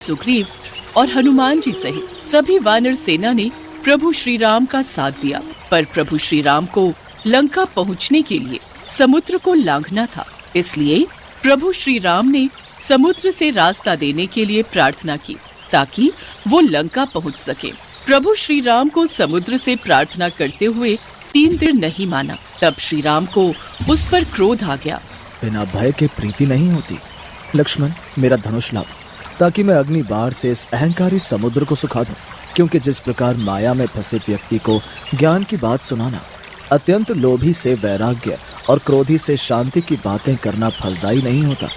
सुग्रीव और हनुमान जी सहित सभी वानर सेना ने प्रभु श्री राम का साथ दिया, पर प्रभु श्री राम को लंका पहुंचने के लिए समुद्र को लांघना था। इसलिए प्रभु श्री राम ने समुद्र से रास्ता देने के लिए प्रार्थना की ताकि वो लंका पहुंच सके। प्रभु श्री राम को समुद्र से प्रार्थना करते हुए 3 दिन नहीं माना। तब श्री राम को उस पर क्रोध आ गया। बिना भय के प्रीति नहीं होती। लक्ष्मण, मेरा धनुष लाओ ताकि मैं अग्नि बाण से इस अहंकारी समुद्र को सुखा दूं। क्योंकि जिस प्रकार माया में फंसे व्यक्ति को ज्ञान की बात सुनाना, अत्यंत लोभी से वैराग्य और क्रोधी से शांति की बातें करना फलदायी नहीं होता,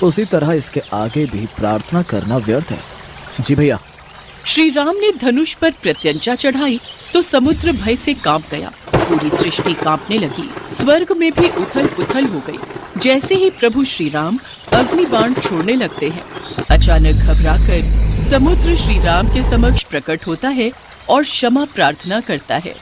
उसी तरह इसके आगे भी प्रार्थना करना व्यर्थ है। जी भैया। श्री राम ने धनुष पर प्रत्यंचा चढ़ाई तो समुद्र भय से कांप गया। पूरी सृष्टि कांपने लगी, स्वर्ग में भी उथल पुथल हो गई। जैसे ही प्रभु श्री राम अग्नि बाण छोड़ने लगते हैं, अचानक घबराकर समुद्र श्री राम के समक्ष प्रकट होता है और क्षमा प्रार्थना करता है।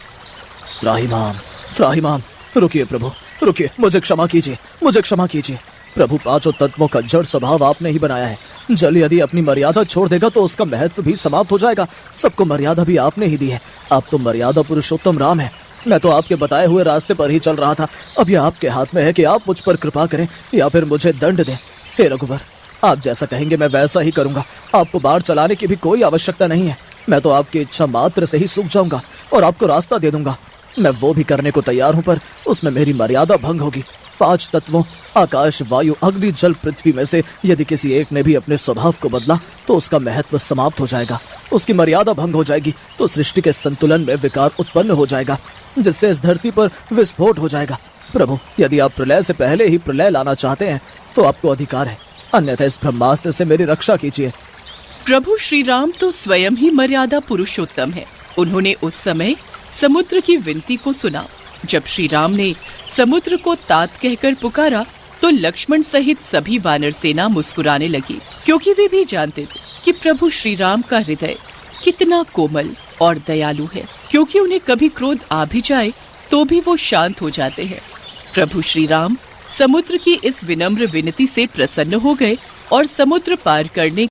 त्राहिमाम, त्राहिमाम, रुकिए प्रभु, रुकिए, मुझे क्षमा कीजिए, मुझे क्षमा कीजिए। प्रभु, 5 तत्वों का जड़ स्वभाव आपने ही बनाया है। जल यदि अपनी मर्यादा छोड़ देगा तो उसका महत्व भी समाप्त हो जाएगा। सबको मर्यादा भी आपने ही दी है। आप तो मर्यादा पुरुषोत्तम राम है। मैं तो आपके बताए हुए रास्ते पर ही चल रहा था। अब यह आपके हाथ में है कि आप मुझ पर कृपा करें या फिर मुझे दंड दें। हे रघुवर, आप जैसा कहेंगे मैं वैसा ही करूंगा। आपको बाढ़ चलाने की भी कोई आवश्यकता नहीं है। मैं तो आपकी इच्छा मात्र से ही सूख जाऊंगा और आपको रास्ता दे दूंगा। मैं वो भी करने को तैयार हूं, पर उसमें मेरी मर्यादा भंग होगी। 5 तत्वों आकाश, वायु, अग्नि, जल, पृथ्वी में से यदि किसी एक ने भी अपने स्वभाव को बदला तो उसका महत्व समाप्त हो जाएगा। उसकी मर्यादा भंग हो जाएगी तो सृष्टि के संतुलन में विकार उत्पन्न हो जाएगा, जिससे इस धरती पर विस्फोट हो जाएगा। प्रभु, यदि आप प्रलय से पहले ही प्रलय लाना चाहते हैं तो आपको अधिकार है, अन्यथा इस ब्रह्मास्त्र से मेरी रक्षा कीजिए। प्रभु श्री राम तो स्वयं ही मर्यादा पुरुषोत्तम है। उन्होंने उस समय समुद्र की विनती को सुना। जब श्री राम ने समुद्र को तात कहकर पुकारा तो लक्ष्मण सहित सभी वानर सेना मुस्कुराने लगी, क्योंकि वे भी जानते थे कि प्रभु श्री राम का हृदय कितना कोमल और दयालु है। क्योंकि उन्हें कभी क्रोध आ भी जाए तो भी वो शांत हो जाते हैं। प्रभु श्री राम समुद्र की इस विनम्र विनती से प्रसन्न हो गए और समुद्र पार करने